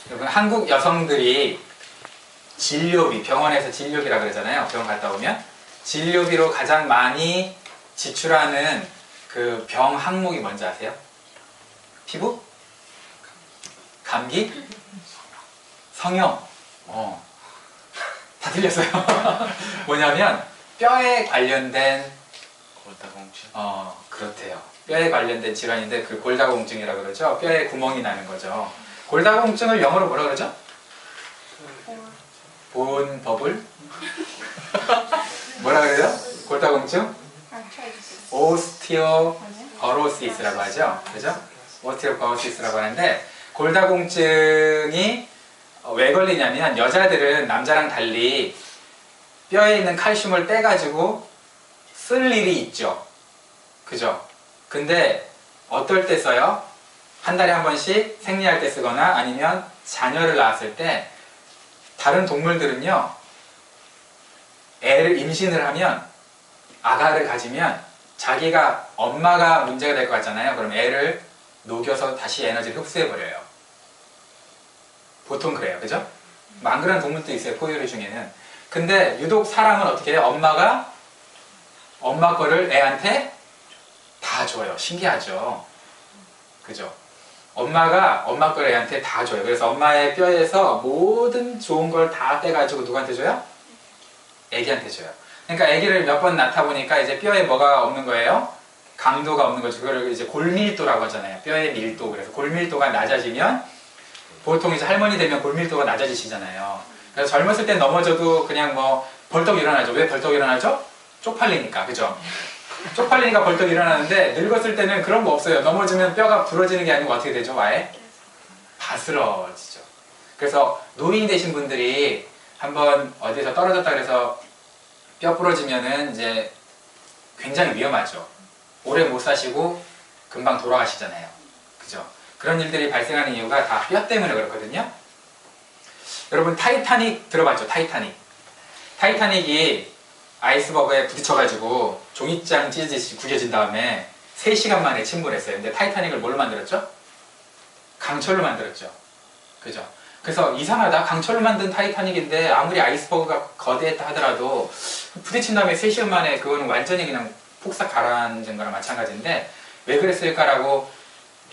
여러분, 한국 여성들이 진료비, 병원에서 진료비라 그러잖아요. 병원 갔다 오면 진료비로 가장 많이 지출하는 그 병 항목이 뭔지 아세요? 피부? 감기? 성형? 다 틀렸어요. 뭐냐면 뼈에 관련된 골다공증. 그렇대요. 뼈에 관련된 질환인데 그 골다공증이라고 그러죠. 뼈에 구멍이 나는 거죠. 골다공증을 영어로 뭐라 그러죠? 본 버블? 뭐라 그래요? 골다공증? 오스티오퍼로시스라고 하죠. 그죠? 오스티오퍼로시스라고 하는데 골다공증이 왜 걸리냐면 여자들은 남자랑 달리 뼈에 있는 칼슘을 떼가지고 쓸 일이 있죠. 그죠? 근데 어떨 때 써요? 한 달에 한 번씩 생리할 때 쓰거나 아니면 자녀를 낳았을 때 다른 동물들은요 애를 임신을 하면 아가를 가지면 자기가 엄마가 문제가 될 것 같잖아요. 그럼 애를 녹여서 다시 에너지를 흡수해버려요. 보통 그래요. 그죠? 안 그런 동물도 있어요. 포유류 중에는. 근데 유독 사람은 어떻게 해요? 엄마가 엄마 거를 애한테 다 줘요. 신기하죠? 그죠? 엄마가 엄마 거를 애한테 다 줘요. 그래서 엄마의 뼈에서 모든 좋은 걸 다 떼가지고 누구한테 줘요? 애기한테 줘요. 그러니까 애기를 몇 번 낳다 보니까 이제 뼈에 뭐가 없는 거예요? 강도가 없는 거죠. 그걸 이제 골밀도라고 하잖아요. 뼈의 밀도. 그래서 골밀도가 낮아지면 보통 이제 할머니 되면 골밀도가 낮아지시잖아요. 그래서 젊었을 때 넘어져도 그냥 뭐 벌떡 일어나죠. 왜 벌떡 일어나죠? 쪽팔리니까. 그죠? 쪽팔리니까 벌떡 일어나는데 늙었을 때는 그런 거 없어요. 넘어지면 뼈가 부러지는 게 아니고 어떻게 되죠? 아예? 바스러지죠. 그래서 노인 되신 분들이 한번 어디서 떨어졌다 그래서 뼈 부러지면은 이제 굉장히 위험하죠. 오래 못 사시고 금방 돌아가시잖아요. 그죠? 그런 일들이 발생하는 이유가 다 뼈 때문에 그렇거든요. 여러분 타이타닉 들어봤죠? 타이타닉이 아이스버그에 부딪혀가지고 종이장 찢어지듯이 구겨진 다음에 3시간 만에 침몰했어요. 근데 타이타닉을 뭘로 만들었죠? 강철로 만들었죠. 그죠? 그래서 이상하다. 강철로 만든 타이타닉인데 아무리 아이스버그가 거대했다 하더라도 부딪힌 다음에 3시간 만에 그거는 완전히 그냥 폭삭 가라앉은 거랑 마찬가지인데 왜 그랬을까라고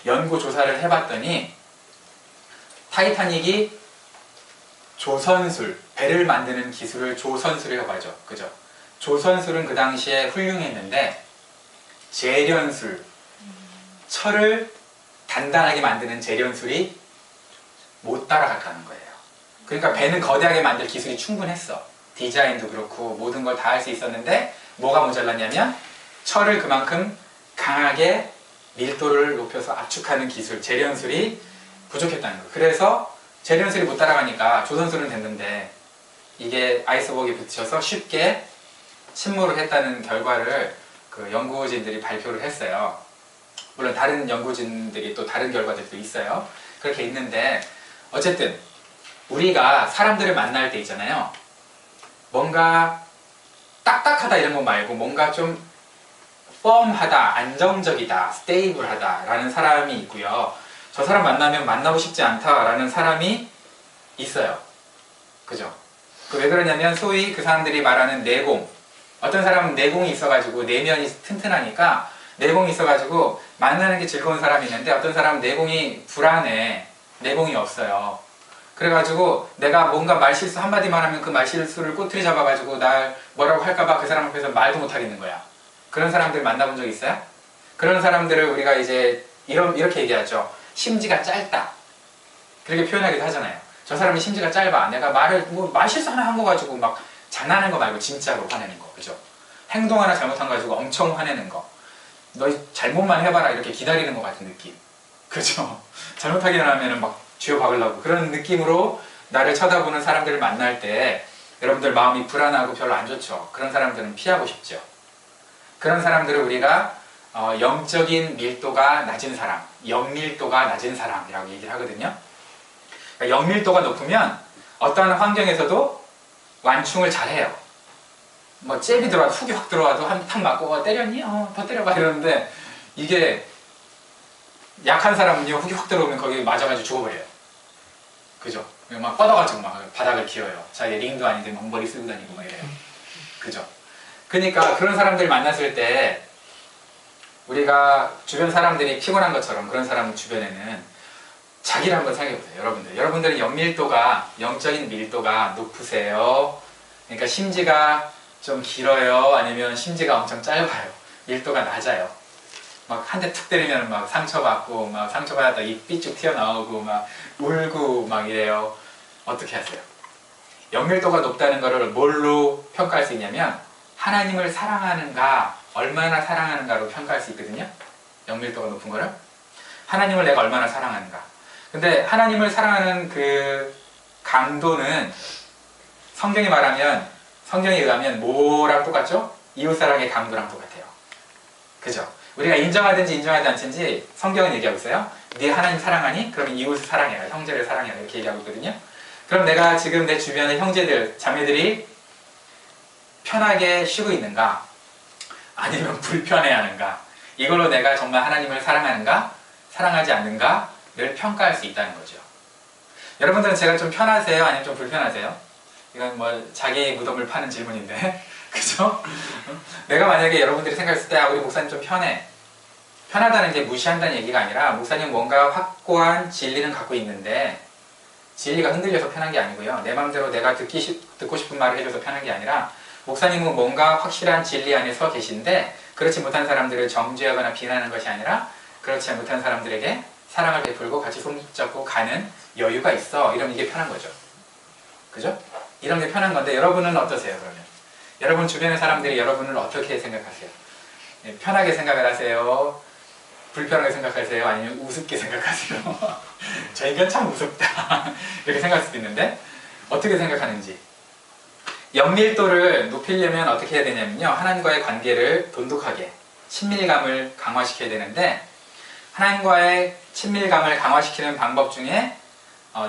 연구 조사를 해봤더니 타이타닉이 조선술, 배를 만드는 기술을 조선술이라고 하죠. 그죠? 조선술은 그 당시에 훌륭했는데 재련술, 철을 단단하게 만드는 재련술이 못 따라갔다는 거예요. 그러니까 배는 거대하게 만들 기술이 충분했어. 디자인도 그렇고 모든 걸 다 할 수 있었는데 뭐가 모자랐냐면 철을 그만큼 강하게 밀도를 높여서 압축하는 기술, 재련술이 부족했다는 거예요. 그래서 재련술이 못 따라가니까 조선술은 됐는데 이게 아이스버그에 부딪혀서 쉽게 침몰을 했다는 결과를 그 연구진들이 발표를 했어요. 물론 다른 연구진들이 또 다른 결과들도 있어요. 그렇게 있는데 어쨌든 우리가 사람들을 만날 때 있잖아요. 뭔가 딱딱하다 이런 거 말고 뭔가 좀 펌하다, 안정적이다, 스테이블하다 라는 사람이 있고요. 저 사람 만나면 만나고 싶지 않다 라는 사람이 있어요. 그죠? 왜 그러냐면 소위 그 사람들이 말하는 내공. 어떤 사람은 내공이 있어가지고 내면이 튼튼하니까 내공이 있어가지고 만나는 게 즐거운 사람이 있는데 어떤 사람은 내공이 불안해. 내공이 없어요. 그래가지고 내가 뭔가 말실수 한마디만 하면 그 말실수를 꼬투리 잡아가지고 날 뭐라고 할까봐 그 사람 앞에서 말도 못하겠는 거야. 그런 사람들 만나본 적 있어요? 그런 사람들을 우리가 이제 이렇게 얘기하죠. 심지가 짧다. 그렇게 표현하기도 하잖아요. 저 사람이 심지가 짧아. 내가 말실수 하나 한 거 가지고 막 장난하는 거 말고 진짜로 화내는 거. 그죠? 행동 하나 잘못한 거 가지고 엄청 화내는 거. 너 잘못만 해봐라. 이렇게 기다리는 것 같은 느낌. 그죠? 잘못하기만 하면 막 쥐어박으려고. 그런 느낌으로 나를 쳐다보는 사람들을 만날 때 여러분들 마음이 불안하고 별로 안 좋죠. 그런 사람들은 피하고 싶죠. 그런 사람들을 우리가 영적인 밀도가 낮은 사람, 영밀도가 낮은 사람이라고 얘기를 하거든요. 그러니까 영밀도가 높으면 어떠한 환경에서도 완충을 잘해요. 뭐 잽이 들어와도 훅이 확 들어와도 한 탕 맞고 때렸니? 더 때려봐 이러는데 이게 약한 사람은요 훅이 확 들어오면 거기 맞아가지고 죽어버려요. 그죠? 막 뻗어가지고 막 바닥을 기어요. 자기 링도 아닌데 막 머리 쓰고 다니고 막 이래요. 그죠? 그러니까 그런 사람들 만났을 때 우리가 주변 사람들이 피곤한 것처럼 그런 사람 주변에는 자기를 한번 생각해보세요. 여러분들은 영적인 밀도가 높으세요? 그러니까 심지가 좀 길어요? 아니면 심지가 엄청 짧아요? 밀도가 낮아요? 막 한 대 툭 때리면 막 상처받고 막 상처받았다 입 삐쭉 튀어나오고 막 울고 막 이래요. 어떻게 하세요? 영밀도가 높다는 것을 뭘로 평가할 수 있냐면 하나님을 사랑하는가 얼마나 사랑하는가로 평가할 수 있거든요. 영밀도가 높은 거를 하나님을 내가 얼마나 사랑하는가. 근데 하나님을 사랑하는 그 강도는 성경에 의하면 뭐랑 똑같죠? 이웃사랑의 강도랑 똑같아요. 그죠? 우리가 인정하든지 인정하지 않든지 성경은 얘기하고 있어요. 네 하나님 사랑하니? 그러면 이웃을 사랑해라. 형제를 사랑해라. 이렇게 얘기하고 있거든요. 그럼 내가 지금 내 주변의 형제들, 자매들이 편하게 쉬고 있는가? 아니면 불편해하는가? 이걸로 내가 정말 하나님을 사랑하는가? 사랑하지 않는가를 평가할 수 있다는 거죠. 여러분들은 제가 좀 편하세요? 아니면 좀 불편하세요? 이건 뭐 자기 무덤을 파는 질문인데 그죠? 내가 만약에 여러분들이 생각했을 때 우리 목사님 좀 편해. 편하다는 게 무시한다는 얘기가 아니라 목사님 뭔가 확고한 진리는 갖고 있는데 진리가 흔들려서 편한 게 아니고요. 내 마음대로 내가 듣고 싶은 말을 해줘서 편한 게 아니라 목사님은 뭔가 확실한 진리 안에 서 계신데 그렇지 못한 사람들을 정죄하거나 비난하는 것이 아니라 그렇지 못한 사람들에게 사랑을 베풀고 같이 손잡고 가는 여유가 있어. 이러면 이게 편한 거죠. 그죠? 이런 게 편한 건데 여러분은 어떠세요 그러면? 여러분 주변의 사람들이 여러분을 어떻게 생각하세요? 편하게 생각을 하세요? 불편하게 생각하세요? 아니면 우습게 생각하세요? 저 인간 참 우습다 이렇게 생각할 수도 있는데 어떻게 생각하는지 영밀도를 높이려면 어떻게 해야 되냐면요 하나님과의 관계를 돈독하게 친밀감을 강화시켜야 되는데 하나님과의 친밀감을 강화시키는 방법 중에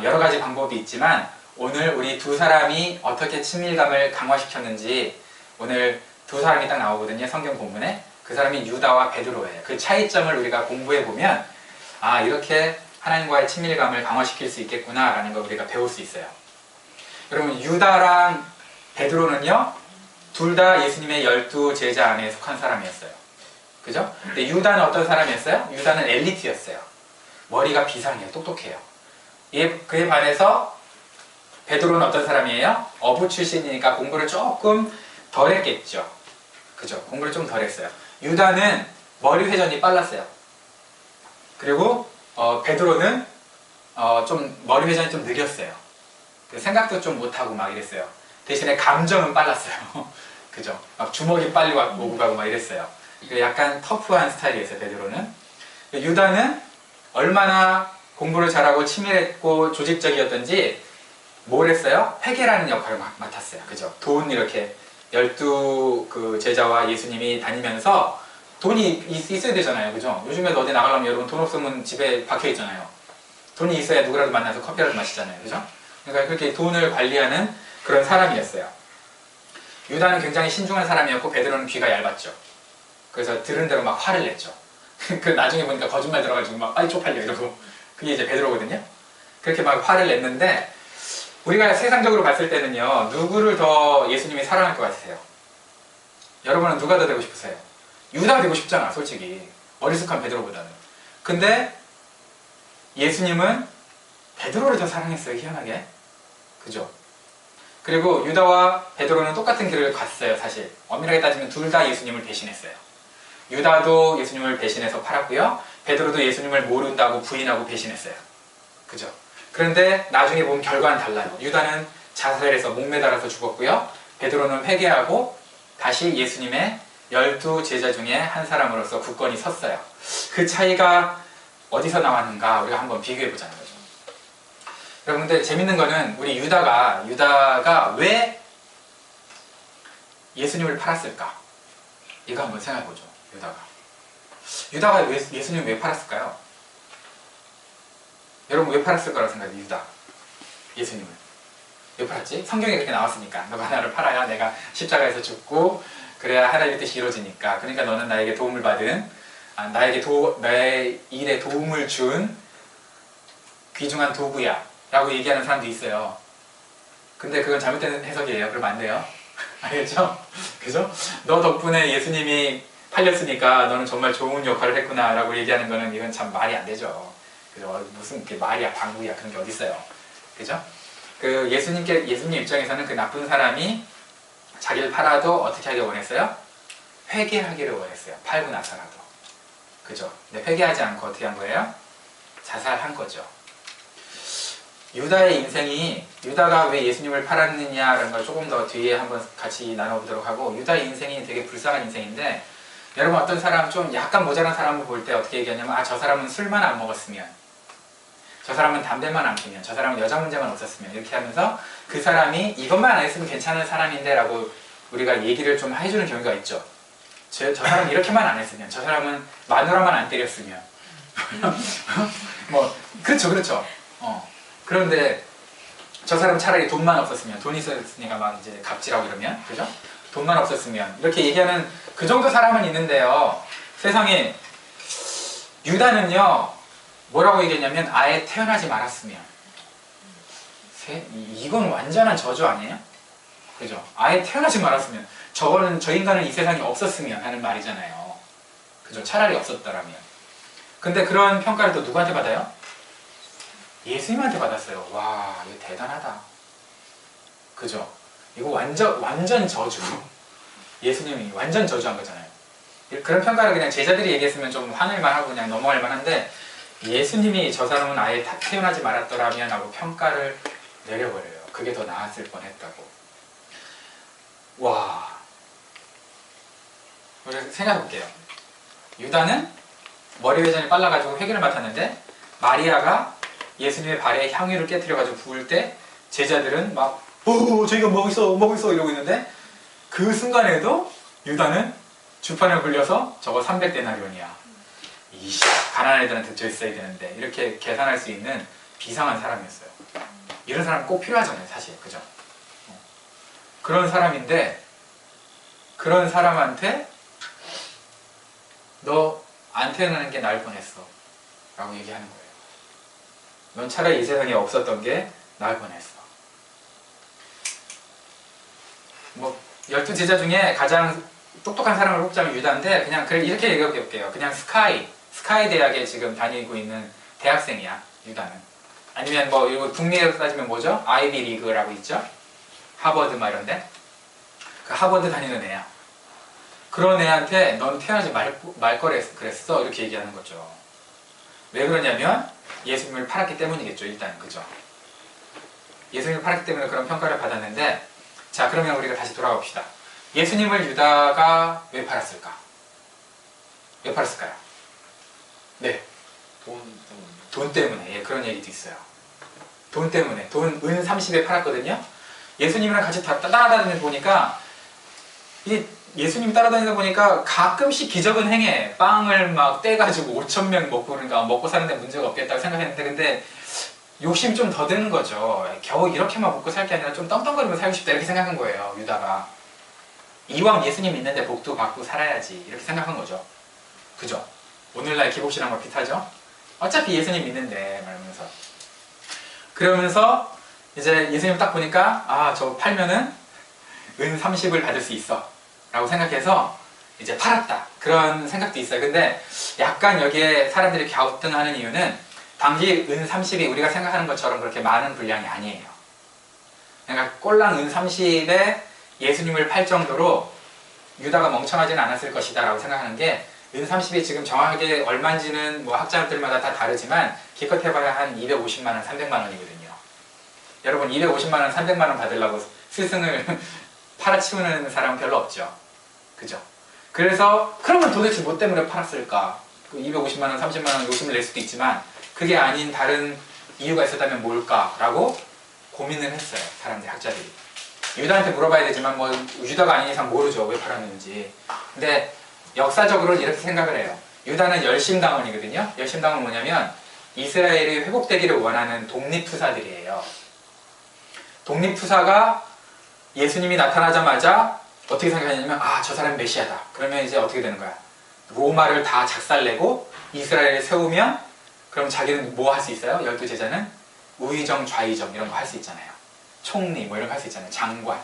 여러 가지 방법이 있지만 오늘 우리 두 사람이 어떻게 친밀감을 강화시켰는지 오늘 두 사람이 딱 나오거든요. 성경 본문에. 그 사람이 유다와 베드로예요. 그 차이점을 우리가 공부해보면 아 이렇게 하나님과의 친밀감을 강화시킬 수 있겠구나 라는 걸 우리가 배울 수 있어요. 여러분 유다랑 베드로는요 둘 다 예수님의 12 제자 안에 속한 사람이었어요. 그죠? 근데 유다는 어떤 사람이었어요? 유다는 엘리트였어요. 머리가 비상해요. 똑똑해요. 그에 반해서 베드로는 어떤 사람이에요? 어부 출신이니까 공부를 조금 덜 했겠죠. 그죠? 공부를 좀 덜 했어요. 유다는 머리 회전이 빨랐어요. 그리고 베드로는 좀 머리 회전이 좀 느렸어요. 생각도 좀 못하고 막 이랬어요. 대신에 감정은 빨랐어요. 그죠? 막 주먹이 빨리 오고 가고 막 이랬어요. 약간 터프한 스타일이었어요. 베드로는. 유다는 얼마나 공부를 잘하고 치밀했고 조직적이었던지 뭘 했어요? 회계라는 역할을 맡았어요. 그죠? 돈 이렇게 12 그 제자와 예수님이 다니면서 돈이 있어야 되잖아요. 그죠? 요즘에도 어디 나가려면 여러분 돈 없으면 집에 박혀 있잖아요. 돈이 있어야 누구라도 만나서 커피라도 마시잖아요. 그죠? 그러니까 그렇게 돈을 관리하는 그런 사람이었어요. 유다는 굉장히 신중한 사람이었고 베드로는 귀가 얇았죠. 그래서 들은 대로 막 화를 냈죠. 그 나중에 보니까 거짓말 들어가지고 막 아이 쪽팔려 이러고 그게 이제 베드로거든요. 그렇게 막 화를 냈는데 우리가 세상적으로 봤을 때는요 누구를 더 예수님이 사랑할 것 같으세요? 여러분은 누가 더 되고 싶으세요? 유다가 되고 싶잖아 솔직히 어리숙한 베드로보다는. 근데 예수님은 베드로를 더 사랑했어요. 희한하게. 그죠? 그리고 유다와 베드로는 똑같은 길을 갔어요. 사실 엄밀하게 따지면 둘 다 예수님을 배신했어요. 유다도 예수님을 배신해서 팔았고요 베드로도 예수님을 모른다고 부인하고 배신했어요. 그죠? 그런데 나중에 보면 결과는 달라요. 유다는 자살해서 목매달아서 죽었고요 베드로는 회개하고 다시 예수님의 12 제자 중에 한 사람으로서 굳건히 섰어요. 그 차이가 어디서 나왔는가 우리가 한번 비교해보자는 거죠. 여러분들 재밌는 거는 우리 유다가 왜 예수님을 팔았을까? 이거 한번 생각해보죠. 유다가 예수님을 왜 팔았을까요? 여러분 왜 팔았을 거라고 생각해요? 유다 예수님을 왜 팔았지? 성경에 그렇게 나왔으니까 너가 나를 팔아야 내가 십자가에서 죽고 그래야 하나님의 뜻이 이루어지니까 그러니까 너는 나에게 도움을 받은 나의 일에 도움을 준 귀중한 도구야 라고 얘기하는 사람도 있어요. 근데 그건 잘못된 해석이에요. 그러면 안 돼요. 알겠죠? 그죠? 너 덕분에 예수님이 팔렸으니까 너는 정말 좋은 역할을 했구나 라고 얘기하는 거는 이건 참 말이 안 되죠. 그죠? 무슨 이렇게 말이야, 방구야, 그런 게 어딨어요. 그죠? 그 예수님 입장에서는 그 나쁜 사람이 자기를 팔아도 어떻게 하길 원했어요? 회개하기를 원했어요. 팔고 나서라도. 그죠? 근데 회개하지 않고 어떻게 한 거예요? 자살한 거죠. 유다의 인생이, 유다가 왜 예수님을 팔았느냐라는 걸 조금 더 뒤에 한번 같이 나눠보도록 하고, 유다의 인생이 되게 불쌍한 인생인데, 여러분 어떤 사람 좀 약간 모자란 사람을 볼 때 어떻게 얘기하냐면, 아, 저 사람은 술만 안 먹었으면, 저 사람은 담배만 안 피면, 저 사람은 여자 문제만 없었으면, 이렇게 하면서 그 사람이 이것만 안 했으면 괜찮은 사람인데 라고 우리가 얘기를 좀 해주는 경우가 있죠. 저 사람은 이렇게만 안 했으면, 저 사람은 마누라만 안 때렸으면 뭐 그렇죠. 그런데 저 사람은 차라리 돈만 없었으면, 돈이 있었으니까 막 이제 갑질하고 이러면, 그죠? 돈만 없었으면 이렇게 얘기하는 그 정도 사람은 있는데요, 세상에 유다는요 뭐라고 얘기했냐면 아예 태어나지 말았으면. 이건 완전한 저주 아니에요? 그죠? 아예 태어나지 말았으면, 저 인간은 이 세상에 없었으면 하는 말이잖아요. 그죠? 차라리 없었더라면. 근데 그런 평가를 또 누구한테 받아요? 예수님한테 받았어요. 와, 이거 대단하다. 그죠? 이거 완전 저주. 예수님이 완전 저주한 거잖아요. 그런 평가를 그냥 제자들이 얘기했으면 좀 화낼만 하고 그냥 넘어갈 만한데, 예수님이 저 사람은 아예 태어나지 말았더라면 하고 평가를 내려버려요. 그게 더 나았을 뻔했다고. 와, 우리 생각해볼게요. 유다는 머리 회전이 빨라가지고 회개를 맡았는데, 마리아가 예수님의 발에 향유를 깨트려가지고 부을 때 제자들은 막 저희가 뭐 있어 이러고 있는데, 그 순간에도 유다는 주판을 굴려서 저거 300데나리온이야, 가난한 애들한테 줘 있어야 되는데, 이렇게 계산할 수 있는 비상한 사람이었어요. 이런 사람 꼭 필요하잖아요, 사실. 그죠? 그런 사람인데, 그런 사람한테 너 안 태어나는 게 나을 뻔했어 라고 얘기하는 거예요. 넌 차라리 이 세상에 없었던 게 나을 뻔했어. 뭐 12제자 중에 가장 똑똑한 사람을 뽑자면 유다인데, 그냥 이렇게 얘기해 볼게요. 그냥 스카이 대학에 지금 다니고 있는 대학생이야, 유다는. 아니면 뭐 이거 북미에서 따지면 뭐죠? 아이비 리그라고 있죠? 하버드 막 이런데, 그 하버드 다니는 애야. 그런 애한테 넌 태어나지 말 그랬어 이렇게 얘기하는 거죠. 왜 그러냐면 예수님을 팔았기 때문이겠죠, 일단. 그죠? 예수님을 팔았기 때문에 그런 평가를 받았는데, 자, 그러면 우리가 다시 돌아봅시다. 예수님을 유다가 왜 팔았을까? 왜 팔았을까요? 네. 돈 때문에. 예, 그런 얘기도 있어요. 돈 때문에. 은 30에 팔았거든요. 예수님이랑 같이 따라다니면서 보니까, 예수님 따라다니다 보니까 가끔씩 기적은 행해. 빵을 막 떼가지고 5,000명 먹고, 그러니까 먹고 사는데 문제가 없겠다고 생각했는데, 근데 욕심이 좀 더 드는 거죠. 겨우 이렇게만 먹고 살 게 아니라 좀 떵떵거리면서 살고 싶다 이렇게 생각한 거예요, 유다가. 이왕 예수님 있는데 복도 받고 살아야지 이렇게 생각한 거죠. 그죠? 오늘날 기복신앙과 비슷하죠? 어차피 예수님 있는데 말하면서. 그러면서 이제 예수님 딱 보니까, 아, 저 팔면은 은 30을 받을 수 있어 라고 생각해서 이제 팔았다, 그런 생각도 있어요. 근데 약간 여기에 사람들이 갸우뚱하는 이유는, 당시 은 30이 우리가 생각하는 것처럼 그렇게 많은 분량이 아니에요. 그러니까 꼴랑 은 30에 예수님을 팔 정도로 유다가 멍청하지는 않았을 것이다 라고 생각하는 게, 은 30이 지금 정확하게 얼마인지는 뭐 학자들마다 다 다르지만 기껏 해봐야 한 250만원, 300만원이거든요. 여러분 250만원, 300만원 받으려고 스승을 팔아치우는 사람은 별로 없죠. 그죠? 그래서 그러면 도대체 뭐 때문에 팔았을까? 250만원, 30만원 욕심을 낼 수도 있지만 그게 아닌 다른 이유가 있었다면 뭘까라고 고민을 했어요, 사람들이, 학자들이. 유다한테 물어봐야 되지만 뭐 유다가 아닌 이상 모르죠, 왜 팔았는지. 근데 역사적으로는 이렇게 생각을 해요. 유다는 열심당원이거든요. 열심당원은 뭐냐면 이스라엘이 회복되기를 원하는 독립투사들이에요. 독립투사가 예수님이 나타나자마자 어떻게 생각하냐면, 아, 저 사람이 메시아다. 그러면 이제 어떻게 되는 거야? 로마를 다 작살내고 이스라엘을 세우면, 그럼 자기는 뭐 할 수 있어요? 12제자는 우의정, 좌의정 이런 거 할 수 있잖아요. 총리 뭐 이런 거 할 수 있잖아요. 장관.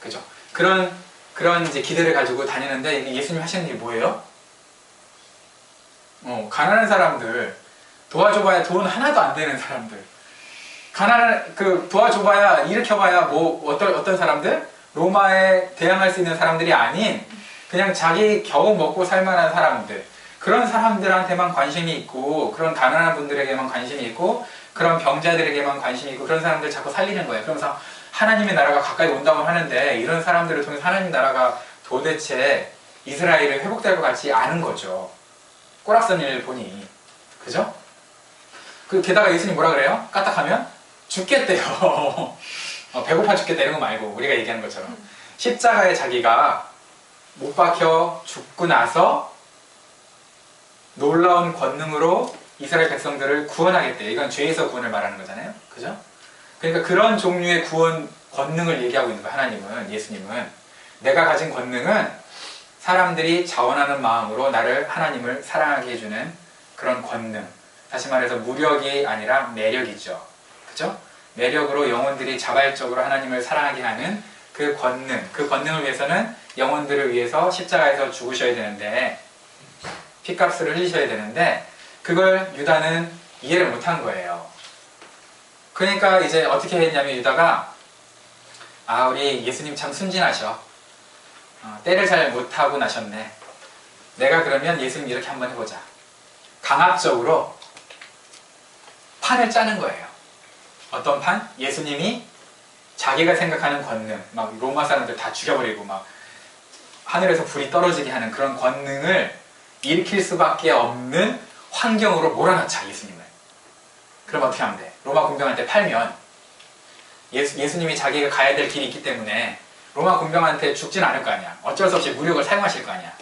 그죠? 그런 이제 기대를 가지고 다니는데 예수님 하시는 일이 뭐예요? 가난한 사람들, 도와줘봐야 돈 하나도 안 되는 사람들. 도와줘봐야, 일으켜봐야 어떤 사람들? 로마에 대항할 수 있는 사람들이 아닌, 그냥 자기 겨우 먹고 살만한 사람들. 그런 사람들한테만 관심이 있고, 그런 가난한 분들에게만 관심이 있고, 그런 병자들에게만 관심이 있고, 그런 사람들 자꾸 살리는 거예요. 그러면서 하나님의 나라가 가까이 온다고 하는데, 이런 사람들을 통해서 하나님 나라가 도대체 이스라엘을 회복될 것 같지 않은 거죠. 꼬락서는 일을 보니. 그죠? 게다가 예수님 뭐라 그래요? 까딱하면? 죽겠대요. 배고파 죽겠다 이런 거 말고, 우리가 얘기하는 것처럼. 십자가에 자기가 못 박혀 죽고 나서 놀라운 권능으로 이스라엘 백성들을 구원하겠대요. 이건 죄에서 구원을 말하는 거잖아요. 그죠? 그러니까 그런 종류의 구원 권능을 얘기하고 있는 거예요. 하나님은, 예수님은. 내가 가진 권능은 사람들이 자원하는 마음으로 하나님을 사랑하게 해주는 그런 권능. 다시 말해서 무력이 아니라 매력이죠. 그죠? 매력으로 영혼들이 자발적으로 하나님을 사랑하게 하는 그 권능을 위해서는 영혼들을 위해서 십자가에서 죽으셔야 되는데, 피값을 흘리셔야 되는데, 그걸 유다는 이해를 못한 거예요. 그러니까 이제 어떻게 했냐면 유다가, 우리 예수님 참 순진하셔. 때를 잘 못하고 나셨네. 내가 그러면 예수님 이렇게 한번 해보자. 강압적으로 판을 짜는 거예요. 어떤 판? 예수님이 자기가 생각하는 권능, 막 로마 사람들 다 죽여버리고 막 하늘에서 불이 떨어지게 하는 그런 권능을 일으킬 수밖에 없는 환경으로 몰아넣자, 예수님을. 그럼 어떻게 하면 돼? 로마 군병한테 팔면 예수님이 자기가 가야 될 길이 있기 때문에 로마 군병한테 죽진 않을 거 아니야. 어쩔 수 없이 무력을 사용하실 거 아니야.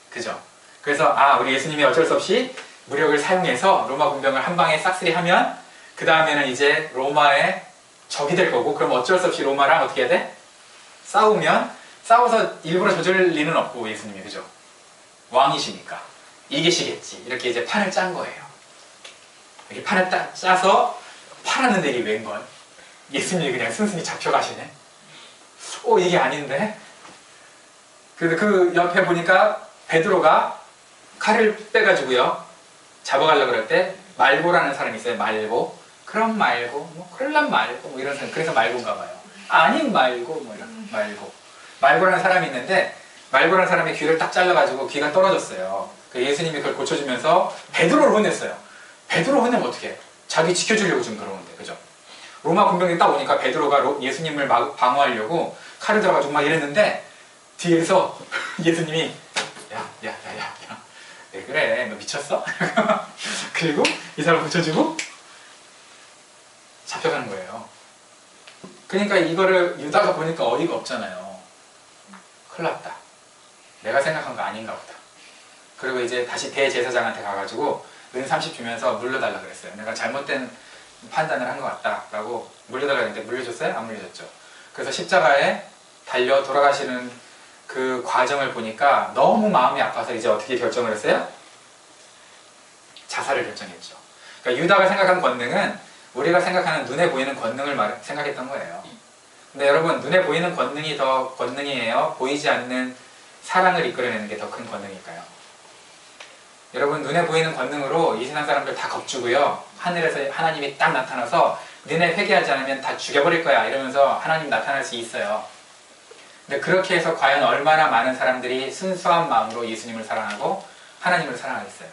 그죠? 그래서 우리 예수님이 어쩔 수 없이 무력을 사용해서 로마 군병을 한 방에 싹쓸이 하면 그 다음에는 이제 로마의 적이 될 거고, 그럼 어쩔 수 없이 로마랑 어떻게 해야 돼? 싸워서 일부러 저질 리는 없고, 예수님이. 그죠? 왕이시니까 이기시겠지. 이렇게 이제 판을 짠 거예요. 이렇게 판을 짜서 팔았는데 이게 웬걸? 예수님이 그냥 순순히 잡혀가시네. 이게 아닌데? 그래서 그 옆에 보니까 베드로가 칼을 빼가지고요, 잡아가려고 그럴 때 말고라는 사람이 있어요. 말고. 그럼 말고, 그럴란 말고, 이런 사람. 그래서 말고인가 봐요. 아님 말고, 이런. 말고라는 사람이 있는데, 말고라는 사람의 귀를 딱 잘라가지고 귀가 떨어졌어요. 예수님이 그걸 고쳐주면서 베드로를 혼냈어요. 베드로 혼내면 어떡해? 자기 지켜주려고 좀 그러는데, 그죠? 로마 군병이 딱 오니까 베드로가 예수님을 방어하려고 칼을 들어가지고 막 이랬는데, 뒤에서 예수님이 야, 왜 그래? 너 미쳤어? 그리고 이 사람 고쳐주고 잡혀가는 거예요. 그러니까 이거를 유다가 보니까 어이가 없잖아요. 큰일 났다. 내가 생각한 거 아닌가 보다. 그리고 이제 다시 대제사장한테 가가지고 은 30 주면서 물려달라 그랬어요. 내가 잘못된 판단을 한 것 같다 라고 물려달라 했는데, 물려줬어요? 안 물려줬죠. 그래서 십자가에 달려 돌아가시는 그 과정을 보니까 너무 마음이 아파서 이제 어떻게 결정을 했어요? 자살을 결정했죠. 그러니까 유다가 생각한 권능은 우리가 생각하는 눈에 보이는 권능을 생각했던 거예요. 근데 여러분, 눈에 보이는 권능이 더 권능이에요? 보이지 않는 사랑을 이끌어내는 게 더 큰 권능일까요? 여러분, 눈에 보이는 권능으로 이 세상 사람들 다 겁주고요, 하늘에서 하나님이 딱 나타나서 너네 회개하지 않으면 다 죽여버릴 거야 이러면서 하나님 나타날 수 있어요. 근데 그렇게 해서 과연 얼마나 많은 사람들이 순수한 마음으로 예수님을 사랑하고 하나님을 사랑하겠어요?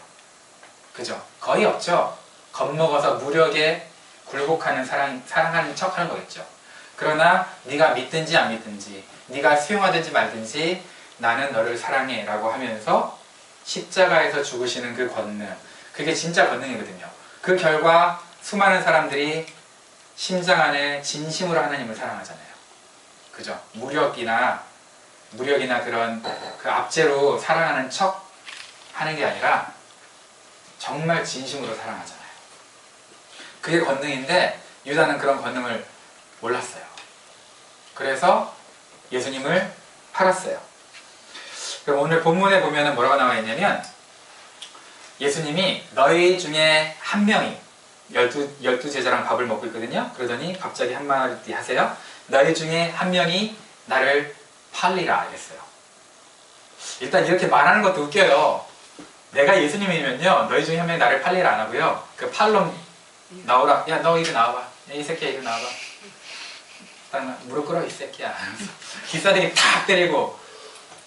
그죠? 거의 없죠. 겁먹어서 무력에 굴복하는 사랑하는 척 하는 거겠죠. 그러나 네가 믿든지 안 믿든지, 네가 수용하든지 말든지 나는 너를 사랑해 라고 하면서 십자가에서 죽으시는 그 권능, 그게 진짜 권능이거든요. 그 결과 수많은 사람들이 심장 안에 진심으로 하나님을 사랑하잖아요. 그죠? 무력이나 그런 그 압제로 사랑하는 척 하는 게 아니라 정말 진심으로 사랑하잖아요. 그게 권능인데 유다는 그런 권능을 몰랐어요. 그래서 예수님을 팔았어요. 그럼 오늘 본문에 보면은 뭐라고 나와 있냐면, 예수님이 너희 중에 한 명이, 열두 제자랑 밥을 먹고 있거든요. 그러더니 갑자기 한마디 하세요. 너희 중에 한 명이 나를 팔리라 이랬어요. 일단 이렇게 말하는 것도 웃겨요. 내가 예수님이면요, 너희 중에 한 명이 나를 팔리라 안 하고요, 그 팔로 나오라. 야, 너 이리 나와봐. 야, 이 새끼야, 이리 나와봐. 딱 무릎 꿇어, 이 새끼야. 기싸대기 탁 때리고.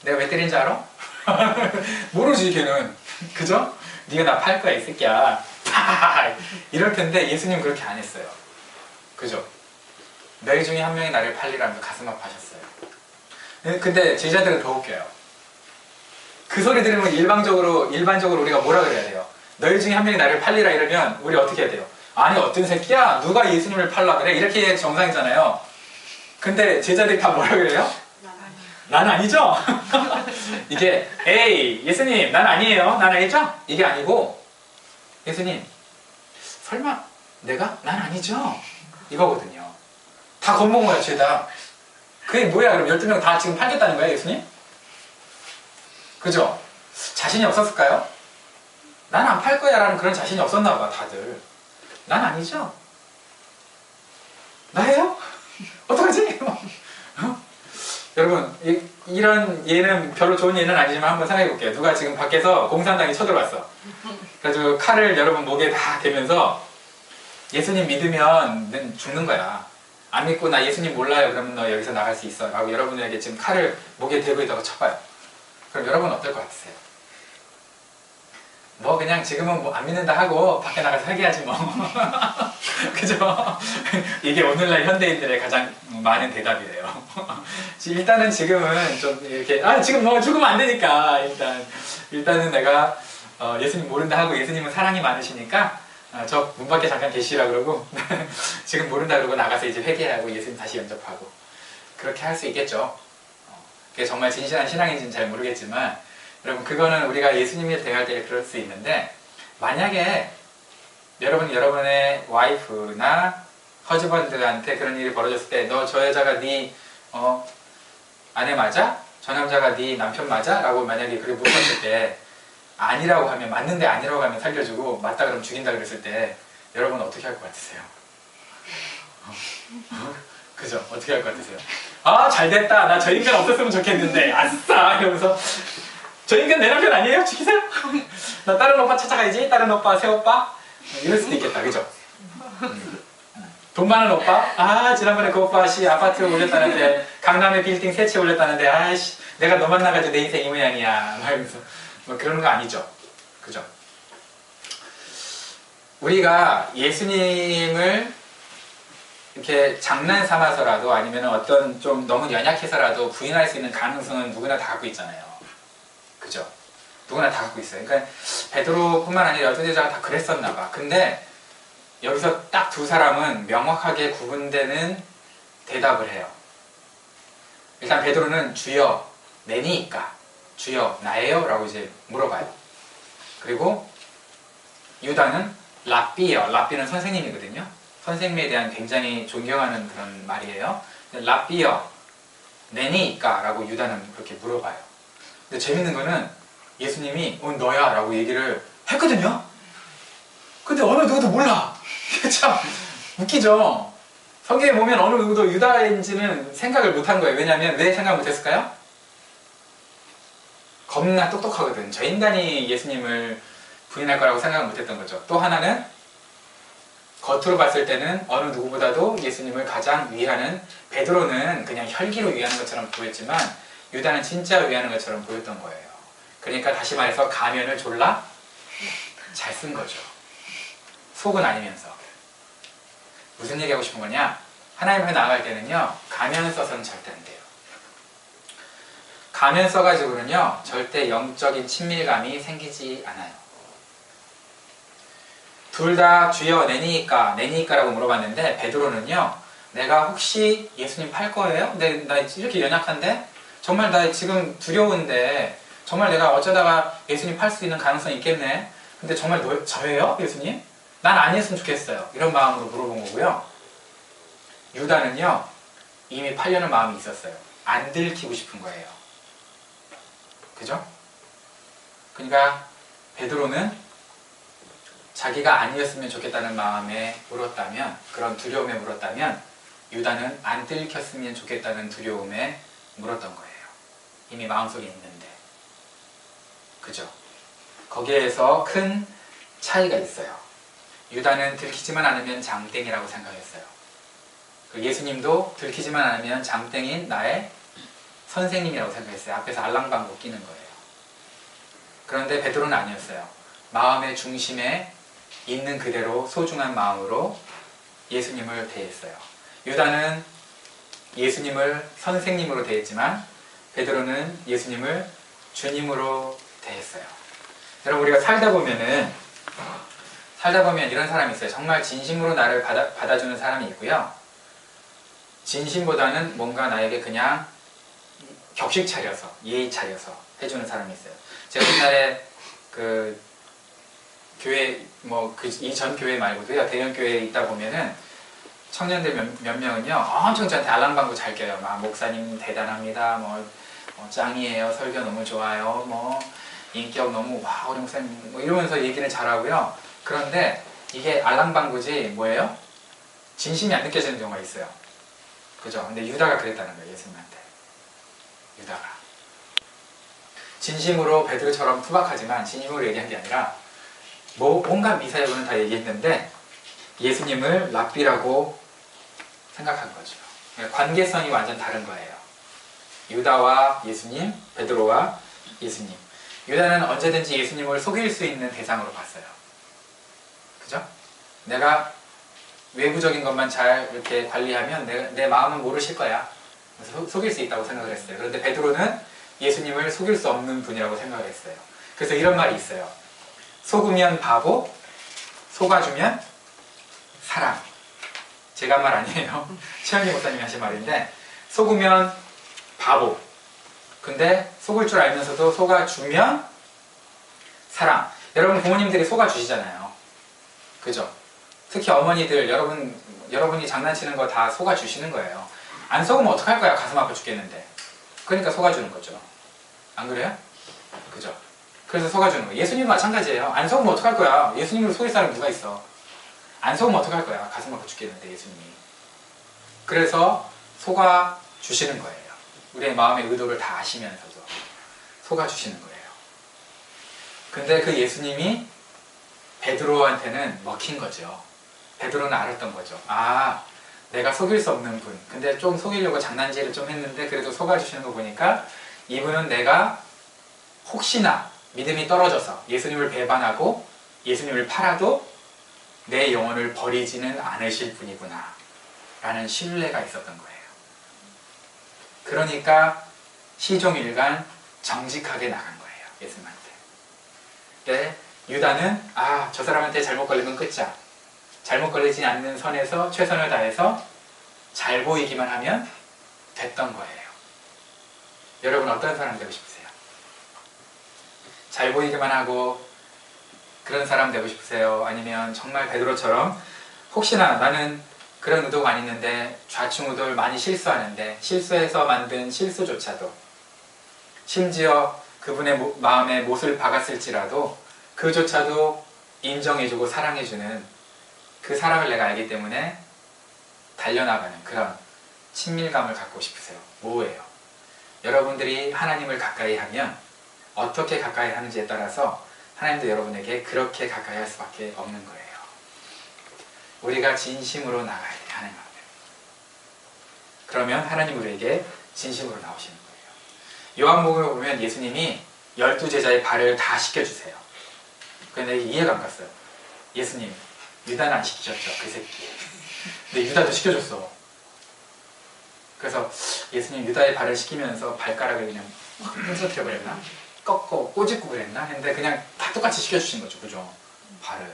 내가 왜 때린지 알아? 모르지, 걔는. 그죠? 네가 나 팔 거야, 이 새끼야. 이럴 텐데 예수님 그렇게 안 했어요. 그죠? 너희 중에 한 명이 나를 팔리라면서 가슴 아파하셨어요. 근데 제자들은 더 웃겨요. 그 소리 들으면 일반적으로 우리가 뭐라 그래야 돼요? 너희 중에 한 명이 나를 팔리라 이러면 우리 어떻게 해야 돼요? 아니 어떤 새끼야? 누가 예수님을 팔라 그래? 이렇게 정상이잖아요. 근데 제자들이 다 뭐라 그래요? 난 아니죠? 이게 에이 예수님 난 아니에요. 난 아니죠? 이게 아니고 예수님 설마 내가? 난 아니죠? 이거거든요. 다 겁먹은 거야 죄다. 그게 뭐야? 그럼 12명 다 지금 팔겠다는 거야 예수님? 그죠? 자신이 없었을까요? 난 안 팔 거야 라는 그런 자신이 없었나 봐 다들. 난 아니죠? 나예요? 어떡하지? 여러분 이런 예는 별로 좋은 예는 아니지만 한번 생각해 볼게요. 누가 지금 밖에서 공산당이 쳐들어왔어. 그래가지고 칼을 여러분 목에 다 대면서 예수님 믿으면 죽는 거야. 안 믿고 나 예수님 몰라요. 그러면 너 여기서 나갈 수 있어. 라고 여러분에게 지금 칼을 목에 대고 있다가 쳐봐요. 그럼 여러분 어떨 것 같으세요? 뭐 그냥 지금은 뭐 안 믿는다 하고 밖에 나가서 회개하지 뭐. 그죠? 이게 오늘날 현대인들의 가장 많은 대답이래요. 일단은 지금은 좀 이렇게 지금 뭐 죽으면 안 되니까 일단은 내가 예수님 모른다 하고 예수님은 사랑이 많으시니까 저 문 밖에 잠깐 계시라 그러고 지금 모른다 그러고 나가서 이제 회개하고 예수님 다시 영접하고 그렇게 할 수 있겠죠. 그게 정말 진실한 신앙인지는 잘 모르겠지만 여러분 그거는 우리가 예수님을 대할 때 그럴 수 있는데 만약에 여러분의 와이프나 허즈번드한테 그런 일이 벌어졌을 때 너 저 여자가 네 아내 맞아? 저 남자가 네 남편 맞아? 라고 만약에 그렇게 물어봤을 때 아니라고 하면 맞는데 아니라고 하면 살려주고 맞다 그러면 죽인다 그랬을 때 여러분 어떻게 할 것 같으세요? 그죠? 어떻게 할 것 같으세요? 잘됐다. 나 저 인간 없었으면 좋겠는데 아싸 이러면서 저 인간 내 남편 아니에요? 죽이세요? 나 다른 오빠 찾아가야지. 다른 오빠, 새 오빠 이럴 수도 있겠다. 그죠? 돈 많은 오빠? 지난번에 그 오빠 아파트 올렸다는데 강남에 빌딩 세 채 올렸다는데 내가 너 만나가지고 내 인생 이 모양이야 말면서 뭐 그러는 거 아니죠. 그죠? 우리가 예수님을 이렇게 장난 삼아서라도 아니면 어떤 좀 너무 연약해서라도 부인할 수 있는 가능성은 누구나 다 갖고 있잖아요. 그죠? 누구나 다 갖고 있어요. 그러니까 베드로뿐만 아니라 열두 제자가 다 그랬었나 봐. 근데 여기서 딱 두 사람은 명확하게 구분되는 대답을 해요. 일단 베드로는 주여 내니까 주여 나예요? 라고 이제 물어봐요. 그리고 유다는 랍비요. 랍비는 선생님이거든요. 선생님에 대한 굉장히 존경하는 그런 말이에요. 랍비요 내니까 라고 유다는 그렇게 물어봐요. 근데 재밌는 거는 예수님이 너야 라고 얘기를 했거든요. 근데 어느 누구도 몰라. 이게 참 웃기죠. 성경에 보면 어느 누구도 유다인지는 생각을 못한 거예요. 왜냐하면 왜 생각 못했을까요? 겁나 똑똑하거든. 저 인간이 예수님을 부인할 거라고 생각을 못했던 거죠. 또 하나는 겉으로 봤을 때는 어느 누구보다도 예수님을 가장 위하는 베드로는 그냥 혈기로 위하는 것처럼 보였지만 유다는 진짜 위하는 것처럼 보였던 거예요. 그러니까 다시 말해서 가면을 졸라 잘 쓴 거죠. 속은 아니면서. 무슨 얘기하고 싶은 거냐? 하나님 앞에 나아갈 때는요 가면 써서는 절대 안 돼요. 가면 써가지고는요 절대 영적인 친밀감이 생기지 않아요. 둘 다 주여 내니까라고 물어봤는데 베드로는요 내가 혹시 예수님 팔 거예요? 근데 나 이렇게 연약한데? 정말 나 지금 두려운데 정말 내가 어쩌다가 예수님 팔 수 있는 가능성이 있겠네? 근데 정말 저예요? 예수님? 난 아니었으면 좋겠어요. 이런 마음으로 물어본 거고요. 유다는요 이미 팔려는 마음이 있었어요. 안 들키고 싶은 거예요. 그죠? 그러니까 베드로는 자기가 아니었으면 좋겠다는 마음에 물었다면, 그런 두려움에 물었다면 유다는 안 들켰으면 좋겠다는 두려움에 물었던 거예요. 이미 마음속에 있는데. 그죠? 거기에서 큰 차이가 있어요. 유다는 들키지만 않으면 장땡이라고 생각했어요. 예수님도 들키지만 않으면 장땡인 나의 선생님이라고 생각했어요. 앞에서 알랑방구 끼는 거예요. 그런데 베드로는 아니었어요. 마음의 중심에 있는 그대로 소중한 마음으로 예수님을 대했어요. 유다는 예수님을 선생님으로 대했지만 베드로는 예수님을 주님으로 대했어요. 여러분, 우리가 살다 보면 이런 사람이 있어요. 정말 진심으로 나를 받아주는 사람이 있고요. 진심보다는 뭔가 나에게 그냥 격식 차려서, 예의 차려서 해주는 사람이 있어요. 제가 옛날에 그 교회, 이전 교회 말고도요, 대형 교회에 있다 보면은 청년들 몇 명은요, 엄청 저한테 알랑방구 잘 껴요. 막, 목사님 대단합니다. 짱이에요. 설교 너무 좋아요. 인격 너무, 와, 우리 목사님, 이러면서 얘기는 잘하고요. 그런데 이게 알랑방구지, 뭐예요? 진심이 안 느껴지는 경우가 있어요. 그죠? 근데 유다가 그랬다는 거예요, 예수님한테. 유다가. 진심으로 베드로처럼 투박하지만 진심으로 얘기한 게 아니라, 온갖 미사역은 다 얘기했는데, 예수님을 랍비라고 생각한 거죠. 관계성이 완전 다른 거예요. 유다와 예수님, 베드로와 예수님. 유다는 언제든지 예수님을 속일 수 있는 대상으로 봤어요. 그죠? 내가 외부적인 것만 잘 이렇게 관리하면 내 마음은 모르실 거야. 그래서 속일 수 있다고 생각을 했어요. 그런데 베드로는 예수님을 속일 수 없는 분이라고 생각을 했어요. 그래서 이런 말이 있어요. 속으면 바보, 속아주면 사랑. 제가 한 말 아니에요. 최현희 목사님이 하신 말인데, 속으면 바보. 근데 속을 줄 알면서도 속아주면 사랑. 여러분 부모님들이 속아주시잖아요. 그죠? 특히 어머니들, 여러분이 장난치는 거 다 속아주시는 거예요. 안 속으면 어떡할 거야? 가슴 아파 죽겠는데. 그러니까 속아주는 거죠. 안 그래요? 그죠? 그래서 속아주는 거예요. 예수님도 마찬가지예요. 안 속으면 어떡할 거야? 예수님을 속일 사람이 누가 있어? 안 속으면 어떡할 거야? 가슴 아파 죽겠는데, 예수님이. 그래서 속아주시는 거예요. 우리의 마음의 의도를 다 아시면서도 속아주시는 거예요. 근데 그 예수님이 베드로한테는 먹힌 거죠. 베드로는 알았던 거죠. 아, 내가 속일 수 없는 분. 근데 좀 속이려고 장난질을 좀 했는데 그래도 속아주시는 거 보니까 이분은 내가 혹시나 믿음이 떨어져서 예수님을 배반하고 예수님을 팔아도 내 영혼을 버리지는 않으실 분이구나 라는 신뢰가 있었던 거예요. 그러니까 시종일관 정직하게 나간 거예요. 예수님한테. 네, 유다는 저 사람한테 잘못 걸리면 끝이야. 잘못 걸리지 않는 선에서 최선을 다해서 잘 보이기만 하면 됐던 거예요. 여러분 어떤 사람 되고 싶으세요? 잘 보이기만 하고 그런 사람 되고 싶으세요? 아니면 정말 베드로처럼 혹시나 나는 그런 의도가 아니는데 좌충우돌 많이 실수하는데 실수해서 만든 실수조차도 심지어 그분의 마음에 못을 박았을지라도 그조차도 인정해주고 사랑해주는 그 사랑을 내가 알기 때문에 달려나가는 그런 친밀감을 갖고 싶으세요? 뭐예요? 여러분들이 하나님을 가까이 하면 어떻게 가까이 하는지에 따라서 하나님도 여러분에게 그렇게 가까이 할 수밖에 없는 거예요. 우리가 진심으로 나가야 돼요. 하나님 앞에. 그러면 하나님 우리에게 진심으로 나오시는 거예요. 요한복음에 보면 예수님이 12제자의 발을 다 씻겨주세요. 근데 이해가 안 갔어요. 예수님, 유다는 안 시키셨죠? 그 새끼. 근데 유다도 시켜줬어. 그래서 예수님 유다의 발을 씻기면서 발가락을 그냥 확 부서뜨려 버렸나? 꺾고 꼬집고 그랬나? 했는데 그냥 다 똑같이 시켜주신 거죠. 그죠? 발을.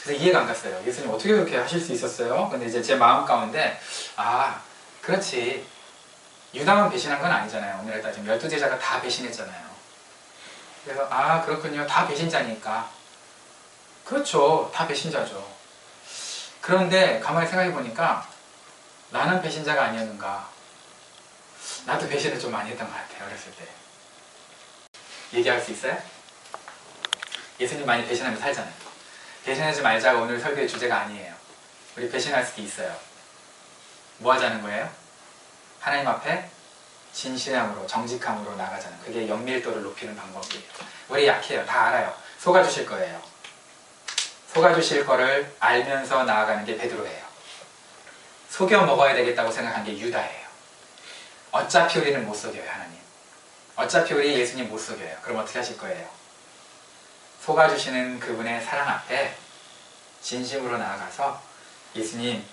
그래서 이해가 안 갔어요. 예수님 어떻게 그렇게 하실 수 있었어요? 근데 이제 제 마음 가운데 그렇지. 유다만 배신한 건 아니잖아요. 오늘날 따지면 12제자가 다 배신했잖아요. 그래서 그렇군요. 다 배신자니까. 그렇죠. 다 배신자죠. 그런데 가만히 생각해 보니까 나는 배신자가 아니었는가. 나도 배신을 좀 많이 했던 것 같아요. 어렸을 때. 얘기할 수 있어요? 예수님 많이 배신하면서 살잖아요. 배신하지 말자가 오늘 설교의 주제가 아니에요. 우리 배신할 수도 있어요. 뭐 하자는 거예요? 하나님 앞에 진실함으로, 정직함으로 나가자는, 그게 연밀도를 높이는 방법이에요. 우리 약해요. 다 알아요. 속아주실 거예요. 속아주실 거를 알면서 나아가는 게 베드로예요. 속여 먹어야 되겠다고 생각한 게 유다예요. 어차피 우리는 못 속여요, 하나님. 어차피 우리 예수님 못 속여요. 그럼 어떻게 하실 거예요? 속아주시는 그분의 사랑 앞에 진심으로 나아가서, 예수님,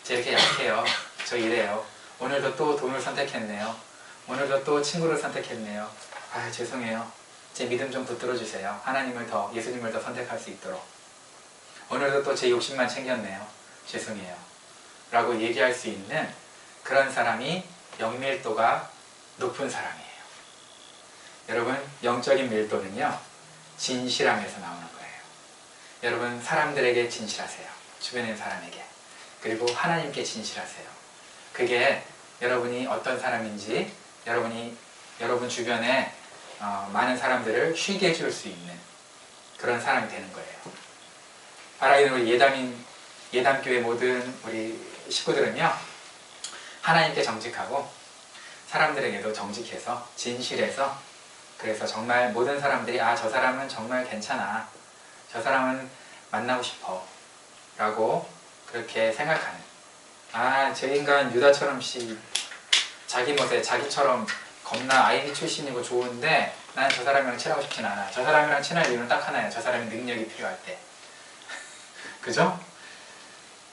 저 이렇게 약해요. 저 이래요. 오늘도 또 돈을 선택했네요. 오늘도 또 친구를 선택했네요. 아, 죄송해요. 제 믿음 좀 붙들어 주세요. 하나님을 더, 예수님을 더 선택할 수 있도록. 오늘도 또 제 욕심만 챙겼네요. 죄송해요. 라고 얘기할 수 있는 그런 사람이 영밀도가 높은 사람이에요. 여러분, 영적인 밀도는요, 진실함에서 나오는 거예요. 여러분, 사람들에게 진실하세요. 주변에 있는 사람에게. 그리고 하나님께 진실하세요. 그게 여러분이 어떤 사람인지, 여러분 주변에 많은 사람들을 쉬게 해줄 수 있는 그런 사람이 되는 거예요. 바라기는 우리 예담교회 모든 우리 식구들은요, 하나님께 정직하고 사람들에게도 정직해서 진실해서, 그래서 정말 모든 사람들이 저 사람은 정말 괜찮아, 저 사람은 만나고 싶어 라고 그렇게 생각하는, 저 인간 유다처럼 자기 멋에 자기처럼 겁나 아이비 출신이고 좋은데 난 저 사람이랑 친하고 싶진 않아. 저 사람이랑 친할 이유는 딱 하나예요. 저 사람의 능력이 필요할 때. 그죠?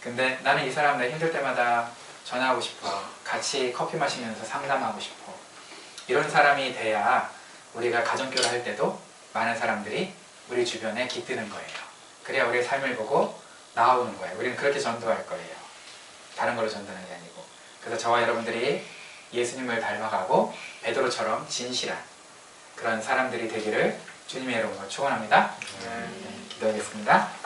근데 나는 이 사람 내 힘들 때마다 전화하고 싶어. 같이 커피 마시면서 상담하고 싶어. 이런 사람이 돼야 우리가 가정교를 할 때도 많은 사람들이 우리 주변에 깃드는 거예요. 그래야 우리의 삶을 보고 나아오는 거예요. 우리는 그렇게 전도할 거예요. 다른 걸로 전도하는 게 아니고. 그래서 저와 여러분들이 예수님을 닮아가고 베드로처럼 진실한 그런 사람들이 되기를 주님의 이름으로 축원합니다. 기도하겠습니다.